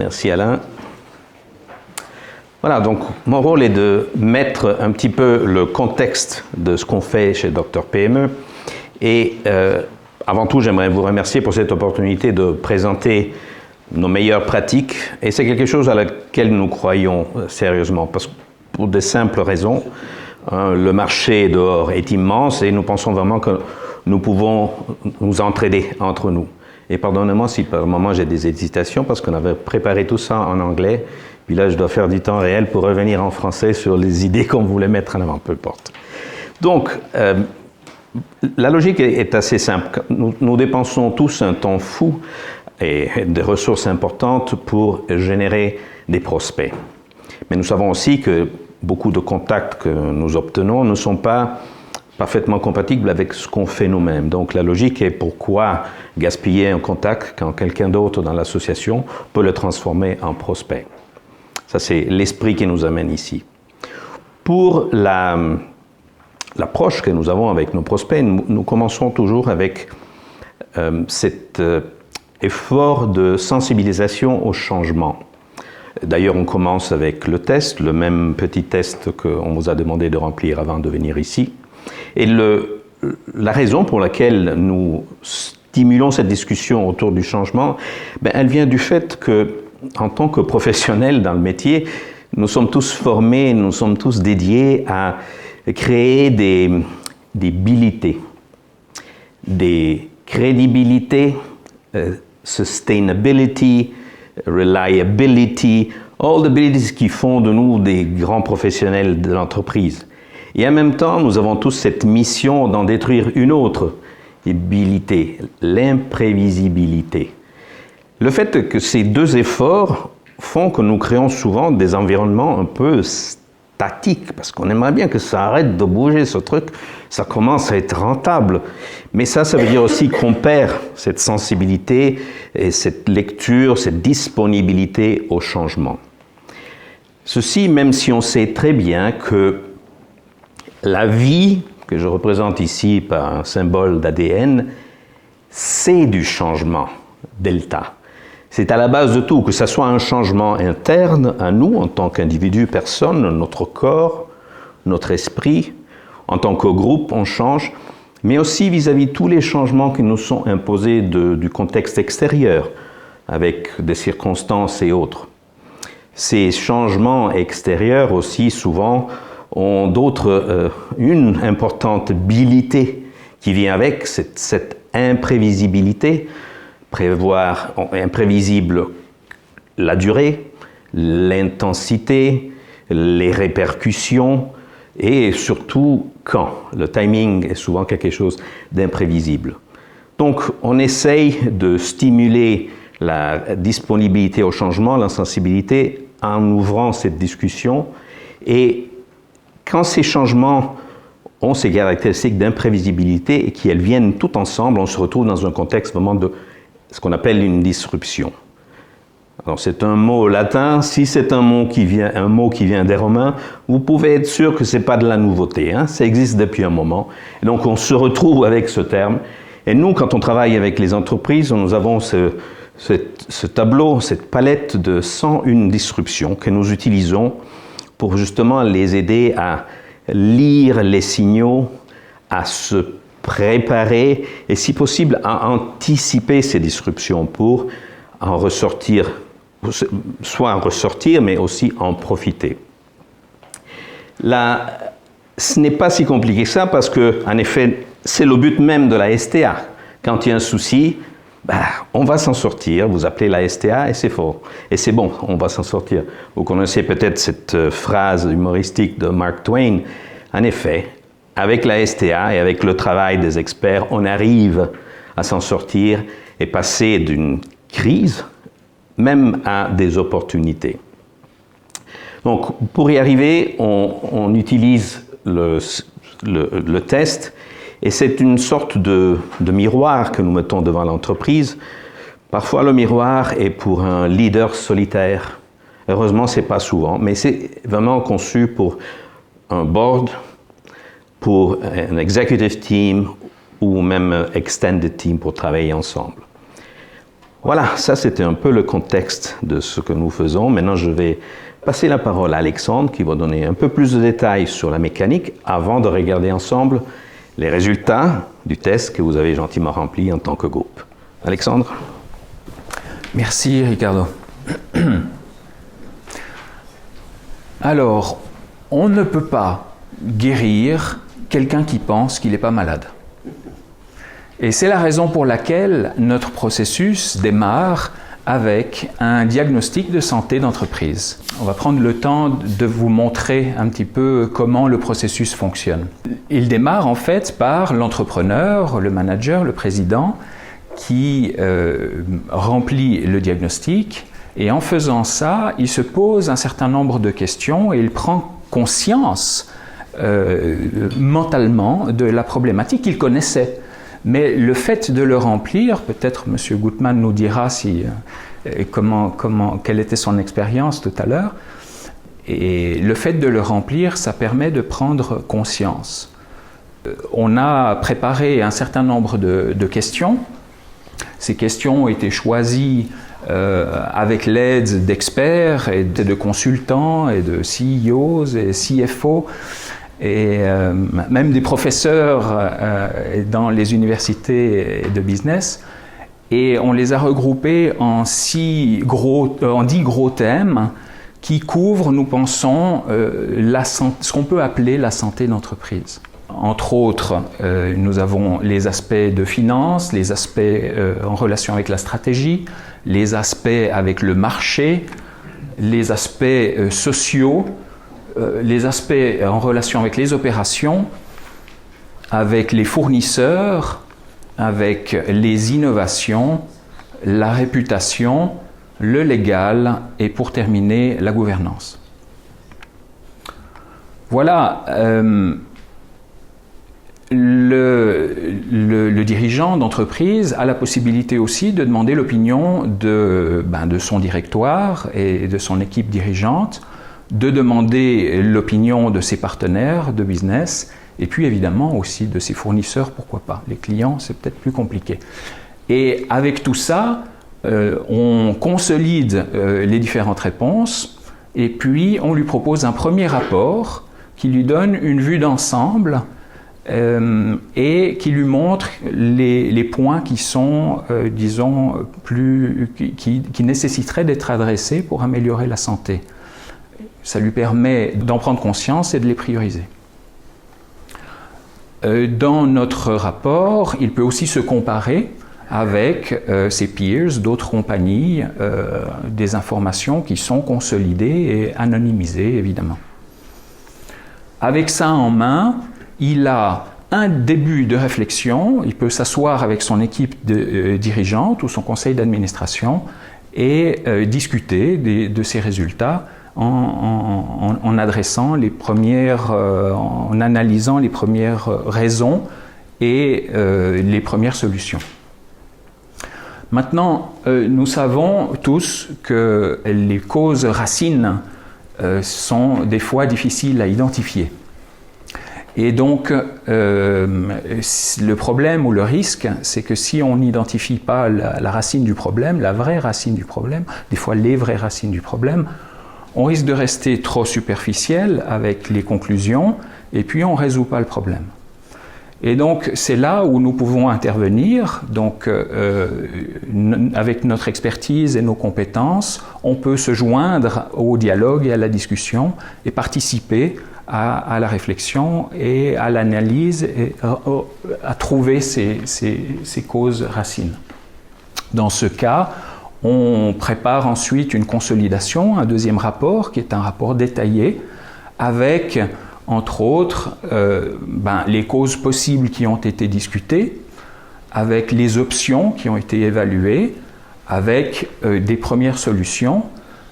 Merci Alain. Voilà, donc mon rôle est de mettre un petit peu le contexte de ce qu'on fait chez Dr PME. Et avant tout, j'aimerais vous remercier pour cette opportunité de présenter nos meilleures pratiques. Et c'est quelque chose à laquelle nous croyons sérieusement, parce que pour de simples raisons. Le marché dehors est immense et nous pensons vraiment que nous pouvons nous entraider entre nous. Et pardonnez-moi si par moment j'ai des hésitations parce qu'on avait préparé tout ça en anglais. Puis là, je dois faire du temps réel pour revenir en français sur les idées qu'on voulait mettre en avant, peu importe. Donc, la logique est assez simple. Nous dépensons tous un temps fou et des ressources importantes pour générer des prospects. Mais nous savons aussi que beaucoup de contacts que nous obtenons ne sont pas parfaitement compatibles avec ce qu'on fait nous-mêmes. Donc la logique est pourquoi gaspiller un contact quand quelqu'un d'autre dans l'association peut le transformer en prospect. Ça, c'est l'esprit qui nous amène ici. Pour l'approche que nous avons avec nos prospects, nous commençons toujours avec cet effort de sensibilisation au changement. D'ailleurs, on commence avec le test, le même petit test qu'on vous a demandé de remplir avant de venir ici. Et la raison pour laquelle nous stimulons cette discussion autour du changement, elle vient du fait que, en tant que professionnels dans le métier, nous sommes tous formés, nous sommes tous dédiés à créer des bilités, des crédibilités, sustainability, reliability, all the abilities qui font de nous des grands professionnels de l'entreprise. Et en même temps, nous avons tous cette mission d'en détruire une autre abilité, l'imprévisibilité. Le fait que ces deux efforts font que nous créons souvent des environnements un peu statiques, parce qu'on aimerait bien que ça arrête de bouger ce truc, ça commence à être rentable. Mais ça veut dire aussi qu'on perd cette sensibilité et cette lecture, cette disponibilité au changement. Ceci, même si on sait très bien que la vie, que je représente ici par un symbole d'ADN, c'est du changement, delta. C'est à la base de tout, que ce soit un changement interne à nous, en tant qu'individu, personne, notre corps, notre esprit. En tant que groupe, on change, mais aussi vis-à-vis de tous les changements qui nous sont imposés du contexte extérieur, avec des circonstances et autres. Ces changements extérieurs aussi, souvent, ont une importante bilité qui vient avec cette imprévisibilité, prévoir imprévisible la durée, l'intensité, les répercussions et surtout quand. Le timing est souvent quelque chose d'imprévisible. Donc on essaye de stimuler la disponibilité au changement, la sensibilité en ouvrant cette discussion et quand ces changements ont ces caractéristiques d'imprévisibilité et qu'elles viennent tout ensemble, on se retrouve dans un contexte vraiment de ce qu'on appelle une disruption. Alors c'est un mot latin, si c'est un mot qui vient des Romains, vous pouvez être sûr que ce n'est pas de la nouveauté, hein? Ça existe depuis un moment. Et donc on se retrouve avec ce terme. Et nous, quand on travaille avec les entreprises, nous avons ce tableau, cette palette de 101 disruptions que nous utilisons pour justement les aider à lire les signaux, à se préparer et si possible à anticiper ces disruptions pour en ressortir, soit en ressortir mais aussi en profiter. Ce n'est pas si compliqué que ça parce que, en effet, c'est le but même de la STA. Quand il y a un souci, on va s'en sortir, vous appelez la STA et c'est faux. Et c'est bon, on va s'en sortir. Vous connaissez peut-être cette phrase humoristique de Mark Twain. En effet, avec la STA et avec le travail des experts, on arrive à s'en sortir et passer d'une crise même à des opportunités. Donc, pour y arriver, on utilise le test. Et c'est une sorte de miroir que nous mettons devant l'entreprise. Parfois, le miroir est pour un leader solitaire. Heureusement, ce n'est pas souvent, mais c'est vraiment conçu pour un board, pour un executive team ou même un extended team pour travailler ensemble. Voilà, ça c'était un peu le contexte de ce que nous faisons. Maintenant, je vais passer la parole à Alexandre qui va donner un peu plus de détails sur la mécanique avant de regarder ensemble les résultats du test que vous avez gentiment rempli en tant que groupe. Alexandre? Merci Ricardo. Alors, on ne peut pas guérir quelqu'un qui pense qu'il n'est pas malade. Et c'est la raison pour laquelle notre processus démarre avec un diagnostic de santé d'entreprise. On va prendre le temps de vous montrer un petit peu comment le processus fonctionne. Il démarre en fait par l'entrepreneur, le manager, le président, qui remplit le diagnostic et en faisant ça, il se pose un certain nombre de questions et il prend conscience mentalement de la problématique qu'il connaissait. Mais le fait de le remplir, peut-être M. Gutmann nous dira quelle était son expérience tout à l'heure, et le fait de le remplir, ça permet de prendre conscience. On a préparé un certain nombre de questions. Ces questions ont été choisies avec l'aide d'experts et de consultants et de CEOs et CFO, et même des professeurs dans les universités de business. Et on les a regroupés en 10 gros thèmes qui couvrent, nous pensons, ce qu'on peut appeler la santé d'entreprise. Entre autres, nous avons les aspects de finance, les aspects en relation avec la stratégie, les aspects avec le marché, les aspects sociaux, les aspects en relation avec les opérations, avec les fournisseurs, avec les innovations, la réputation, le légal et pour terminer, la gouvernance. Voilà, le dirigeant d'entreprise a la possibilité aussi de demander l'opinion de son directoire et de son équipe dirigeante, de demander l'opinion de ses partenaires de business et puis évidemment aussi de ses fournisseurs, pourquoi pas. Les clients, c'est peut-être plus compliqué. Et avec tout ça, on consolide les différentes réponses et puis on lui propose un premier rapport qui lui donne une vue d'ensemble et qui lui montre les points qui sont, disons, qui nécessiteraient d'être adressés pour améliorer la santé. Ça lui permet d'en prendre conscience et de les prioriser. Dans notre rapport, il peut aussi se comparer avec ses peers, d'autres compagnies, des informations qui sont consolidées et anonymisées, évidemment. Avec ça en main, il a un début de réflexion, il peut s'asseoir avec son équipe dirigeante ou son conseil d'administration et discuter de ses résultats en adressant en analysant les premières raisons et les premières solutions. Maintenant, nous savons tous que les causes racines sont des fois difficiles à identifier. Et donc, le problème ou le risque, c'est que si on n'identifie pas la racine du problème, la vraie racine du problème, des fois les vraies racines du problème, on risque de rester trop superficiel avec les conclusions et puis on ne résout pas le problème. Et donc, c'est là où nous pouvons intervenir. Donc, avec notre expertise et nos compétences, on peut se joindre au dialogue et à la discussion et participer à la réflexion et à l'analyse et à trouver ces causes racines. Dans ce cas, on prépare ensuite une consolidation, un deuxième rapport qui est un rapport détaillé avec, entre autres, les causes possibles qui ont été discutées, avec les options qui ont été évaluées, avec des premières solutions,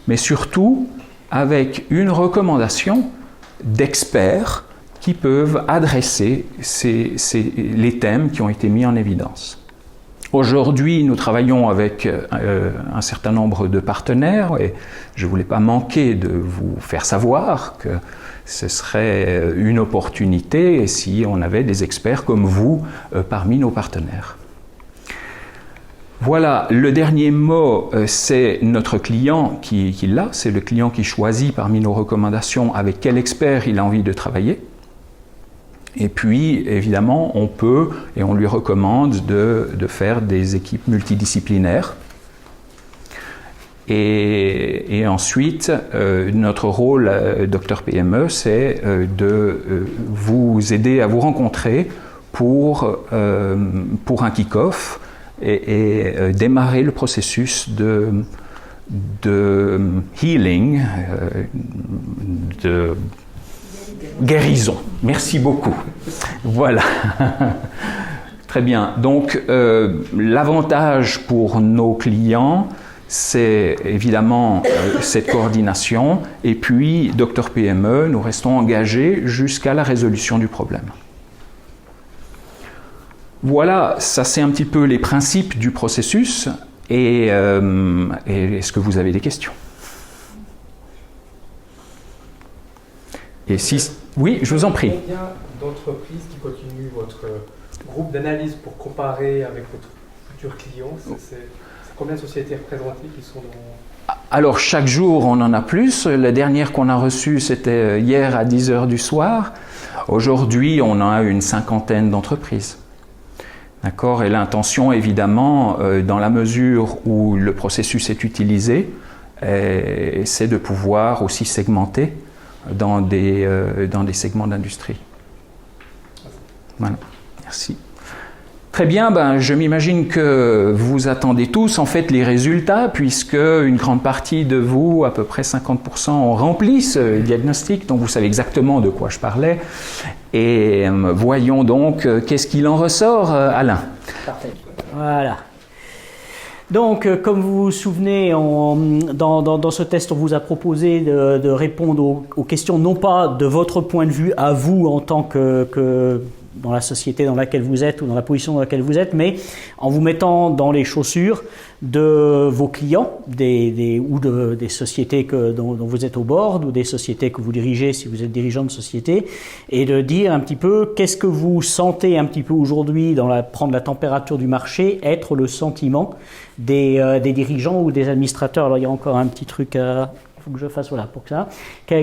mais surtout avec une recommandation d'experts qui peuvent adresser les thèmes qui ont été mis en évidence. Aujourd'hui, nous travaillons avec un certain nombre de partenaires et je ne voulais pas manquer de vous faire savoir que ce serait une opportunité si on avait des experts comme vous parmi nos partenaires. Voilà, le dernier mot, c'est notre client qui l'a, c'est le client qui choisit parmi nos recommandations avec quel expert il a envie de travailler. Et puis, évidemment, on peut et on lui recommande de faire des équipes multidisciplinaires. Et ensuite, notre rôle, Docteur PME, c'est de vous aider à vous rencontrer pour un kick-off et démarrer le processus de healing, de guérison. Merci beaucoup. Voilà. Très bien. Donc, l'avantage pour nos clients, c'est évidemment cette coordination. Et puis, Docteur PME, nous restons engagés jusqu'à la résolution du problème. Voilà, ça c'est un petit peu les principes du processus. Et est-ce que vous avez des questions ? Et si... Oui, je vous en prie. Combien d'entreprises qui continuent votre groupe d'analyse pour comparer avec votre futur client, c'est combien de sociétés représentées qui sont dans... Alors, chaque jour, on en a plus. La dernière qu'on a reçue, c'était hier à 10h du soir. Aujourd'hui, on en a une 50aine d'entreprises. D'accord ? Et l'intention, évidemment, dans la mesure où le processus est utilisé, c'est de pouvoir aussi segmenter dans des segments d'industrie. Voilà, merci. Très bien, je m'imagine que vous attendez tous en fait les résultats, puisque une grande partie de vous, à peu près 50%, ont rempli ce diagnostic, donc vous savez exactement de quoi je parlais. Et voyons donc qu'est-ce qu'il en ressort, Alain. Parfait. Voilà. Donc, comme vous vous souvenez, dans ce test, on vous a proposé de répondre aux questions, non pas de votre point de vue à vous en tant que dans la société dans laquelle vous êtes ou dans la position dans laquelle vous êtes, mais en vous mettant dans les chaussures de vos clients ou des sociétés dont vous êtes au board ou des sociétés que vous dirigez si vous êtes dirigeant de société, et de dire un petit peu qu'est-ce que vous sentez un petit peu aujourd'hui prendre la température du marché, être le sentiment des dirigeants ou des administrateurs. Alors il y a encore un petit truc à... Il faut que je fasse pour ça.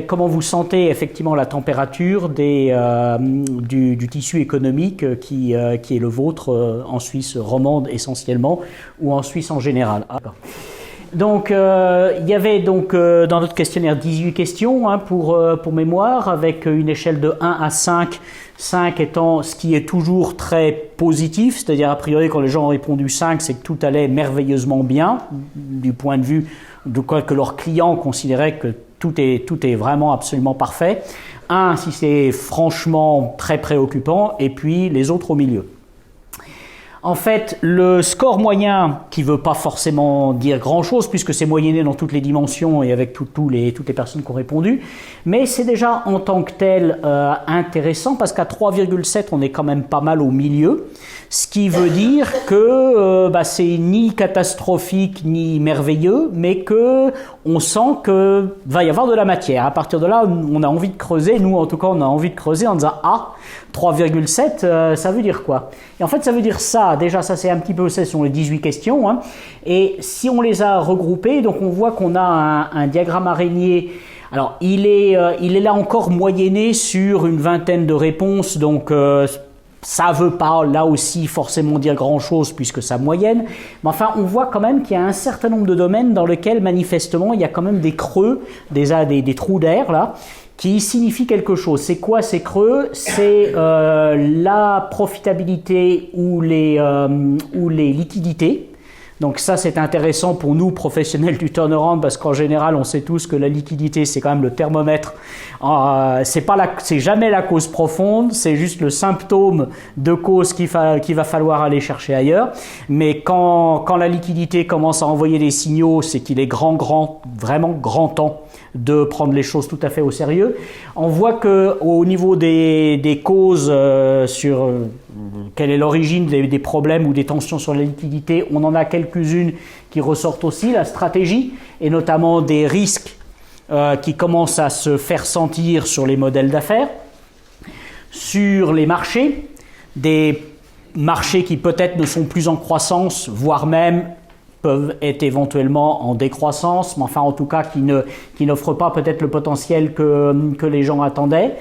Comment vous sentez effectivement la température du tissu économique qui est le vôtre en Suisse romande essentiellement ou en Suisse en général. Donc il y avait donc dans notre questionnaire 18 questions pour mémoire, avec une échelle de 1 à 5, 5 étant ce qui est toujours très positif, c'est-à-dire a priori quand les gens ont répondu 5, c'est que tout allait merveilleusement bien du point de vue de quoi que leurs clients considéraient que tout est vraiment absolument parfait. 1 si c'est franchement très préoccupant, et puis les autres au milieu. En fait, le score moyen, qui ne veut pas forcément dire grand-chose, puisque c'est moyenné dans toutes les dimensions et avec toutes les personnes qui ont répondu, mais c'est déjà en tant que tel intéressant, parce qu'à 3,7, on est quand même pas mal au milieu, ce qui veut dire que c'est ni catastrophique ni merveilleux, mais qu'on sent qu'il va y avoir de la matière. À partir de là, on a envie de creuser, nous en tout cas, on a envie de creuser en disant « Ah, 3,7, ça veut dire quoi ?» Et en fait, ça veut dire ça. Déjà, ça c'est un petit peu, ce sont les 18 questions. Et si on les a regroupées, donc on voit qu'on a un diagramme araignée. Alors, il est là encore moyenné sur une vingtaine de réponses, donc ça ne veut pas là aussi forcément dire grand-chose puisque ça moyenne. Mais enfin, on voit quand même qu'il y a un certain nombre de domaines dans lesquels manifestement il y a quand même des creux, des trous d'air là, qui signifie quelque chose. C'est quoi ces creux ? C'est la profitabilité ou les liquidités. Donc ça, c'est intéressant pour nous, professionnels du turnaround, parce qu'en général, on sait tous que la liquidité, c'est quand même le thermomètre. C'est jamais la cause profonde, c'est juste le symptôme de cause qu'il va falloir aller chercher ailleurs. Mais quand la liquidité commence à envoyer des signaux, c'est qu'il est vraiment grand temps de prendre les choses tout à fait au sérieux. On voit qu'au niveau des causes sur quelle est l'origine des problèmes ou des tensions sur la liquidité, on en a quelques-unes qui ressortent aussi, la stratégie, et notamment des risques qui commencent à se faire sentir sur les modèles d'affaires, sur les marchés, des marchés qui peut-être ne sont plus en croissance, voire même peuvent être éventuellement en décroissance, mais enfin en tout cas qui n'offrent pas peut-être le potentiel que les gens attendaient.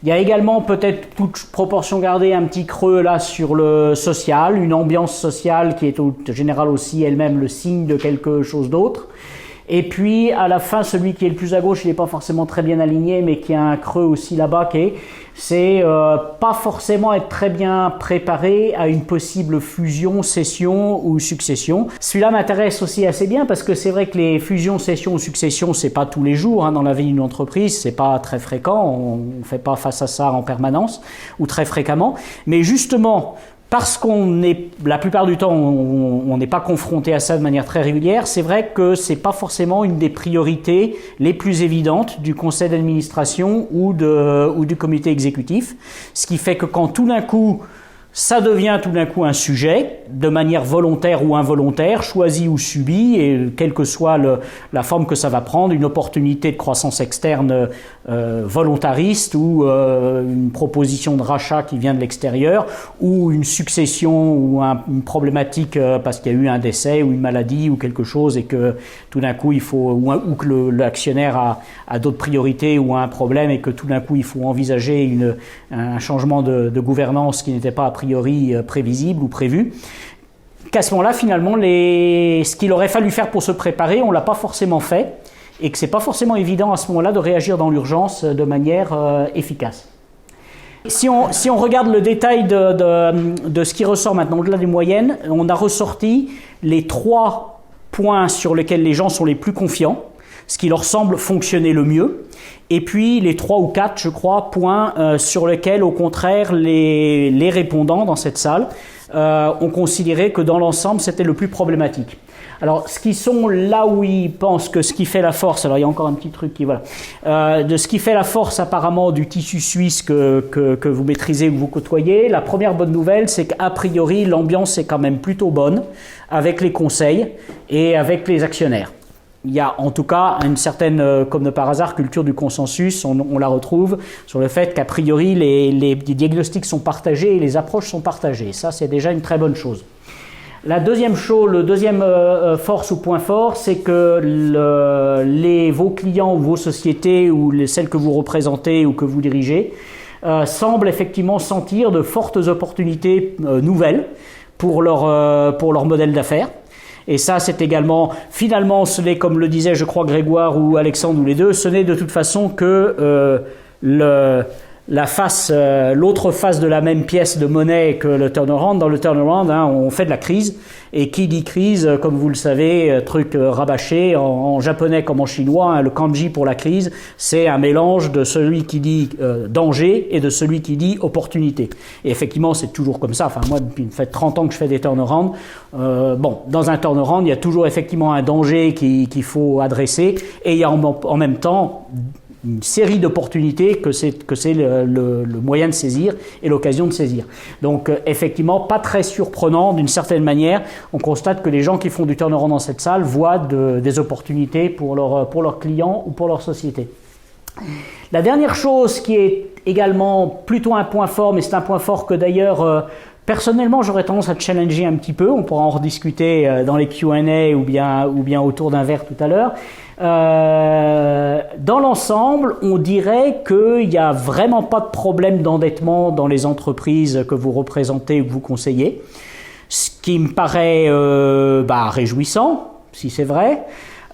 Il y a également peut-être, toute proportion gardée, un petit creux là sur le social, une ambiance sociale qui est en général aussi elle-même le signe de quelque chose d'autre. Et puis à la fin, celui qui est le plus à gauche, il n'est pas forcément très bien aligné, mais qui a un creux aussi là-bas, c'est pas forcément être très bien préparé à une possible fusion, scission ou succession. Celui-là m'intéresse aussi assez bien parce que c'est vrai que les fusions, scissions ou successions, c'est pas tous les jours dans la vie d'une entreprise, c'est pas très fréquent, on fait pas face à ça en permanence ou très fréquemment, mais justement parce qu'on est, la plupart du temps, on n'est pas confronté à ça de manière très régulière, c'est vrai que c'est pas forcément une des priorités les plus évidentes du conseil d'administration ou du comité exécutif. Ce qui fait que quand tout d'un coup, ça devient tout d'un coup un sujet, de manière volontaire ou involontaire, choisi ou subi, et quelle que soit la forme que ça va prendre, une opportunité de croissance externe volontariste ou une proposition de rachat qui vient de l'extérieur, ou une succession ou une problématique parce qu'il y a eu un décès ou une maladie ou quelque chose et que tout d'un coup il faut, ou que l'actionnaire a d'autres priorités ou a un problème et que tout d'un coup il faut envisager un changement de gouvernance qui n'était pas a priori prévisible ou prévu, qu'à ce moment-là, finalement, ce qu'il aurait fallu faire pour se préparer, on ne l'a pas forcément fait, et que ce n'est pas forcément évident à ce moment-là de réagir dans l'urgence de manière efficace. Si on regarde le détail de ce qui ressort maintenant au-delà des moyennes, on a ressorti les 3 points sur lesquels les gens sont les plus confiants, ce qui leur semble fonctionner le mieux, et puis les 3 ou 4, je crois, points sur lesquels, au contraire, les répondants dans cette salle ont considéré que dans l'ensemble, c'était le plus problématique. Alors, ce qui sont là où ils pensent que ce qui fait la force, alors il y a encore un petit truc qui, voilà, de ce qui fait la force apparemment du tissu suisse que vous maîtrisez ou que vous côtoyez, la première bonne nouvelle, c'est qu'a priori, l'ambiance est quand même plutôt bonne avec les conseils et avec les actionnaires. Il y a en tout cas une certaine, comme de par hasard, culture du consensus, on la retrouve sur le fait qu'a priori les diagnostics sont partagés et les approches sont partagées. Ça, c'est déjà une très bonne chose. La deuxième chose, le deuxième force ou point fort, c'est que vos clients ou vos sociétés ou celles que vous représentez ou que vous dirigez semblent effectivement sentir de fortes opportunités nouvelles pour leur modèle d'affaires. Et ça, c'est également, finalement, ce n'est, comme le disait, je crois, Grégoire ou Alexandre ou les deux, ce n'est de toute façon que l'autre face de la même pièce de monnaie que le turnaround. Dans le turnaround, on fait de la crise. Et qui dit crise, comme vous le savez, truc rabâché, en japonais comme en chinois, le kanji pour la crise, c'est un mélange de celui qui dit danger et de celui qui dit opportunité. Et effectivement, c'est toujours comme ça. Enfin, moi, depuis 30 ans que je fais des turnarounds, dans un turnaround, il y a toujours effectivement un danger qu'il faut adresser, et il y a en même temps une série d'opportunités que c'est le moyen de saisir et l'occasion de saisir. Donc effectivement, pas très surprenant d'une certaine manière, on constate que les gens qui font du turnaround dans cette salle voient des opportunités pour leurs clients ou pour leur société. La dernière chose qui est également plutôt un point fort, mais c'est un point fort que d'ailleurs personnellement j'aurais tendance à challenger un petit peu, on pourra en rediscuter dans les Q&A ou bien autour d'un verre tout à l'heure. Dans l'ensemble, on dirait qu'il n'y a vraiment pas de problème d'endettement dans les entreprises que vous représentez ou que vous conseillez, ce qui me paraît réjouissant, si c'est vrai.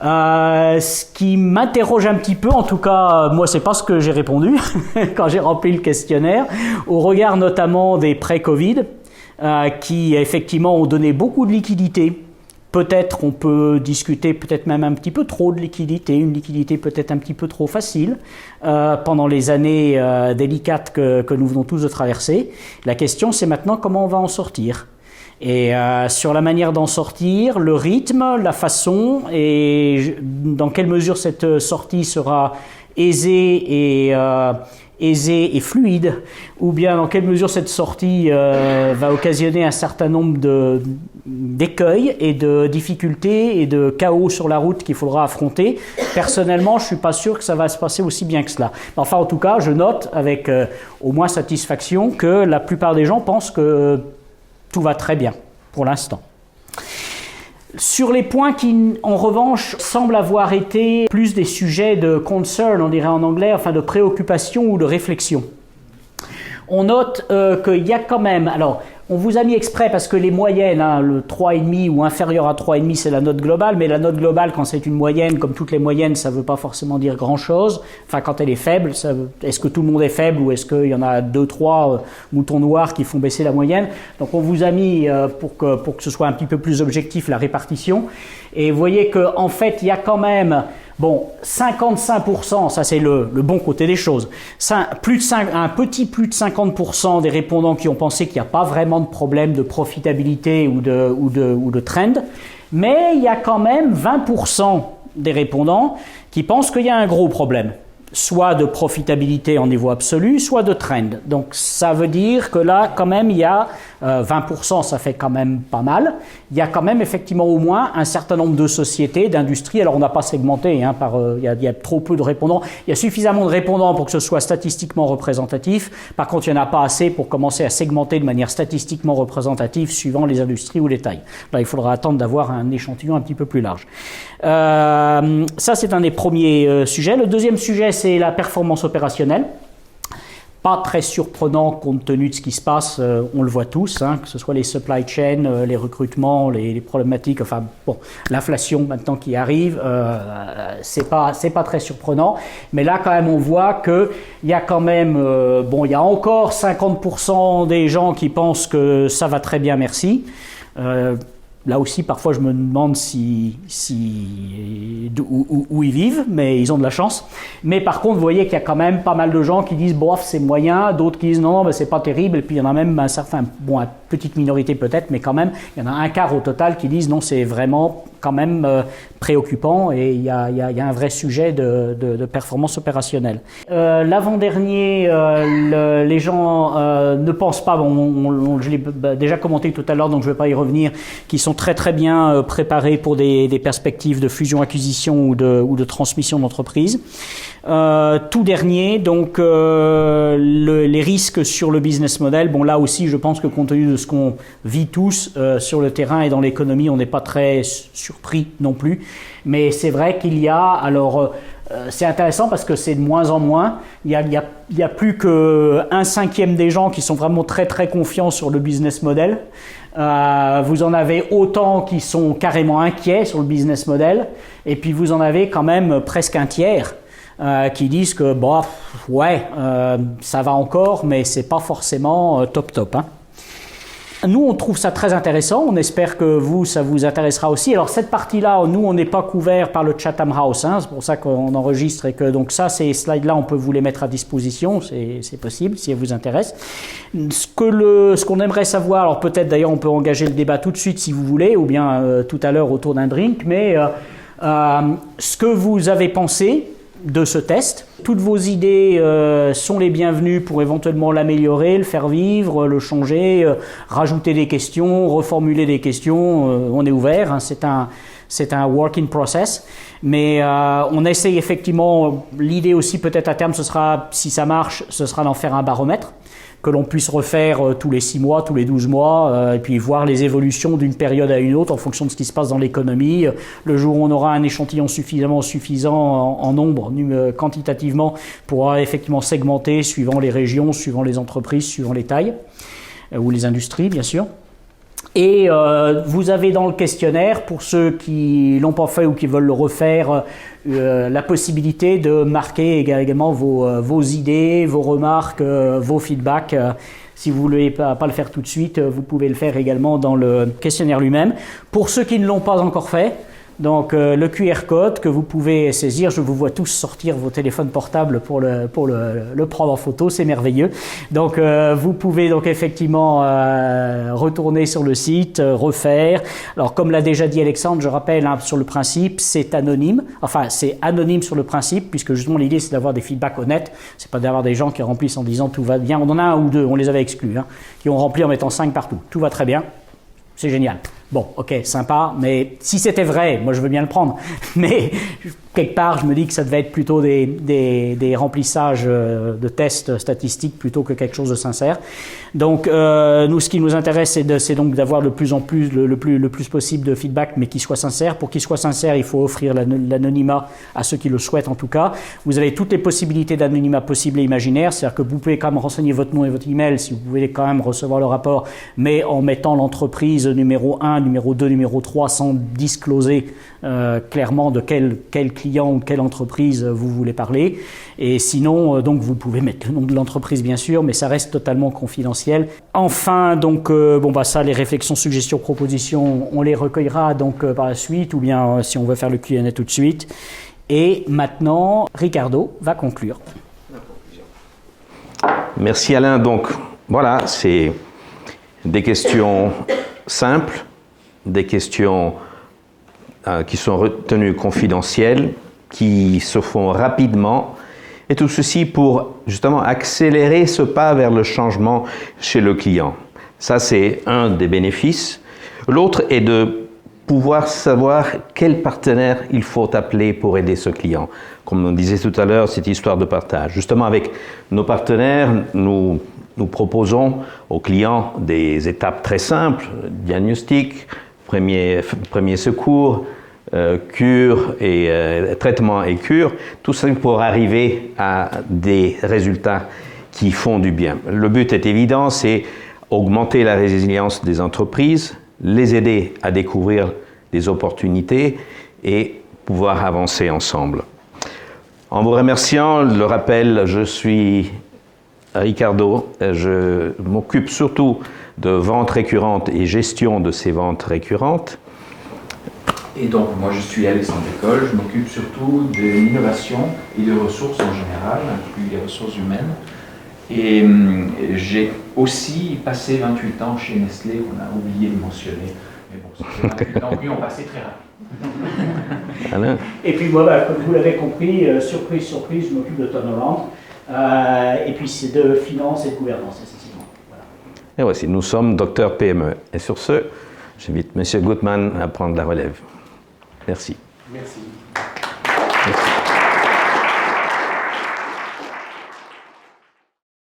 Ce qui m'interroge un petit peu, en tout cas, moi c'est pas ce que j'ai répondu quand j'ai rempli le questionnaire, au regard notamment des prêts Covid, qui effectivement ont donné beaucoup de liquidités. Peut-être on peut discuter peut-être même un petit peu trop de liquidité, une liquidité peut-être un petit peu trop facile pendant les années délicates que nous venons tous de traverser. La question c'est maintenant comment on va en sortir. Et sur la manière d'en sortir, le rythme, la façon et dans quelle mesure cette sortie sera aisée et fluide, ou bien dans quelle mesure cette sortie va occasionner un certain nombre d'écueils et de difficultés et de chaos sur la route qu'il faudra affronter. Personnellement, je ne suis pas sûr que ça va se passer aussi bien que cela. Enfin, en tout cas, je note avec au moins satisfaction que la plupart des gens pensent que tout va très bien pour l'instant. Sur les points qui, en revanche, semblent avoir été plus des sujets de concern, on dirait en anglais, enfin de préoccupation ou de réflexion. On note qu'il y a quand même, alors on vous a mis exprès parce que les moyennes, le 3,5 ou inférieur à 3,5 c'est la note globale, mais la note globale quand c'est une moyenne, comme toutes les moyennes, ça ne veut pas forcément dire grand chose. Enfin quand elle est faible, est-ce que tout le monde est faible ou est-ce qu'il y en a 2-3 moutons noirs qui font baisser la moyenne? Donc on vous a mis, pour que ce soit un petit peu plus objectif, la répartition. Et vous voyez qu'en fait il y a quand même... Bon, 55%, ça c'est le bon côté des choses. Un petit plus de 50% des répondants qui ont pensé qu'il n'y a pas vraiment de problème de profitabilité ou de trend. Mais il y a quand même 20% des répondants qui pensent qu'il y a un gros problème. Soit de profitabilité en niveau absolu, soit de trend. Donc ça veut dire que là, quand même, il y a 20%, ça fait quand même pas mal. Il y a quand même effectivement au moins un certain nombre de sociétés, d'industries. Alors on n'a pas segmenté, il y a trop peu de répondants. Il y a suffisamment de répondants pour que ce soit statistiquement représentatif. Par contre, il n'y en a pas assez pour commencer à segmenter de manière statistiquement représentative suivant les industries ou les tailles. Là, il faudra attendre d'avoir un échantillon un petit peu plus large. Ça, c'est un des premiers sujets. Le deuxième sujet, c'est la performance opérationnelle. Pas très surprenant compte tenu de ce qui se passe, on le voit tous, que ce soit les supply chains, les recrutements, les problématiques, enfin bon, l'inflation maintenant qui arrive, c'est pas très surprenant. Mais là quand même on voit que il y a quand même, il y a encore 50% des gens qui pensent que ça va très bien, merci. Là aussi, parfois, je me demande où ils vivent, mais ils ont de la chance. Mais par contre, vous voyez qu'il y a quand même pas mal de gens qui disent « bof, c'est moyen », d'autres qui disent « non, c'est pas terrible », et puis il y en a même une petite minorité peut-être, mais quand même, il y en a un quart au total qui disent « non, c'est vraiment quand même préoccupant et il y a un vrai sujet de performance opérationnelle ». L'avant-dernier, les gens ne pensent pas, je l'ai déjà commenté tout à l'heure, donc je ne vais pas y revenir, qui sont très très bien préparés pour des perspectives de fusion-acquisition ou de transmission d'entreprise. Tout dernier, donc les risques sur le business model. Bon, là aussi, je pense que compte tenu de ce qu'on vit tous sur le terrain et dans l'économie, on n'est pas très surpris non plus. Mais c'est vrai qu'il y a, alors c'est intéressant parce que c'est de moins en moins. Il y a plus que 1/5 des gens qui sont vraiment très très confiants sur le business model. Vous en avez autant qui sont carrément inquiets sur le business model, et puis vous en avez quand même presque un tiers qui disent que ça va encore, mais c'est pas forcément top. Nous, on trouve ça très intéressant. On espère que ça vous intéressera aussi. Alors, cette partie-là, nous, on n'est pas couvert par le Chatham House. C'est pour ça qu'on enregistre et que, donc ça, ces slides-là, on peut vous les mettre à disposition. C'est possible, si elles vous intéressent. Ce qu'on aimerait savoir, alors peut-être d'ailleurs, on peut engager le débat tout de suite si vous voulez, ou bien tout à l'heure autour d'un drink, mais ce que vous avez pensé de ce test. Toutes vos idées sont les bienvenues pour éventuellement l'améliorer, le faire vivre, le changer, rajouter des questions, reformuler des questions. On est ouvert, c'est un work in process. Mais on essaye effectivement, l'idée aussi peut-être à terme, ce sera, si ça marche, ce sera d'en faire un baromètre que l'on puisse refaire tous les 6 mois, tous les 12 mois, et puis voir les évolutions d'une période à une autre en fonction de ce qui se passe dans l'économie. Le jour où on aura un échantillon suffisant en nombre, quantitativement, pour effectivement segmenter suivant les régions, suivant les entreprises, suivant les tailles, ou les industries, bien sûr. Et vous avez dans le questionnaire, pour ceux qui l'ont pas fait ou qui veulent le refaire, la possibilité de marquer également vos idées, vos remarques, vos feedbacks. Si vous ne voulez pas le faire tout de suite, vous pouvez le faire également dans le questionnaire lui-même. Pour ceux qui ne l'ont pas encore fait, donc le QR code que vous pouvez saisir, je vous vois tous sortir vos téléphones portables pour le prendre en photo, c'est merveilleux. Donc vous pouvez donc effectivement retourner sur le site, refaire. Alors comme l'a déjà dit Alexandre, je rappelle sur le principe, c'est anonyme. Enfin c'est anonyme sur le principe, puisque justement l'idée c'est d'avoir des feedbacks honnêtes. C'est pas d'avoir des gens qui remplissent en disant tout va bien. On en a un ou deux, on les avait exclus, qui ont rempli en mettant 5 partout. Tout va très bien, c'est génial. Bon, ok, sympa, mais si c'était vrai, moi je veux bien le prendre. Mais quelque part, je me dis que ça devait être plutôt des remplissages de tests statistiques plutôt que quelque chose de sincère. Donc, nous, ce qui nous intéresse, c'est donc d'avoir de plus en plus, le plus possible de feedback, mais qui soit sincère. Pour qu'il soit sincère, il faut offrir l'anonymat à ceux qui le souhaitent en tout cas. Vous avez toutes les possibilités d'anonymat possibles et imaginaires, c'est-à-dire que vous pouvez quand même renseigner votre nom et votre email si vous pouvez quand même recevoir le rapport, mais en mettant l'entreprise numéro 1, numéro 2, numéro 3, sans discloser clairement de quel client ou quelle entreprise vous voulez parler. Et sinon, donc vous pouvez mettre le nom de l'entreprise bien sûr, mais ça reste totalement confidentiel. Enfin, donc ça, les réflexions, suggestions, propositions, on les recueillera donc par la suite, ou bien si on veut faire le Q&A tout de suite. Et maintenant, Ricardo va conclure. Merci Alain. Donc voilà, c'est des questions simples, des questions qui sont retenues confidentielles, qui se font rapidement, et tout ceci pour justement accélérer ce pas vers le changement chez le client. Ça, c'est un des bénéfices. L'autre est de pouvoir savoir quel partenaire il faut appeler pour aider ce client. Comme on disait tout à l'heure, cette histoire de partage. Justement, avec nos partenaires, nous proposons aux clients des étapes très simples, diagnostic, premier secours, cure et traitement et cure, tout ça pour arriver à des résultats qui font du bien. Le but est évident, c'est augmenter la résilience des entreprises, les aider à découvrir des opportunités et pouvoir avancer ensemble. En vous remerciant, le rappel, je suis Ricardo, je m'occupe surtout de ventes récurrentes et gestion de ces ventes récurrentes. Et donc, moi, je suis Alexandre Décolle, je m'occupe surtout de l'innovation et de ressources en général, inclus les ressources humaines. Et j'ai aussi passé 28 ans chez Nestlé, qu'on a oublié de mentionner. Mais bon, ces 28 ans, oui, ont passé très rapide. Alain. Et puis moi, comme vous l'avez compris, surprise, surprise, je m'occupe de turnaround. Et puis c'est de finance et de gouvernance, essentiellement. Voilà. Et voici, nous sommes docteur PME. Et sur ce, j'invite M. Gutmann à prendre la relève. Merci. Merci.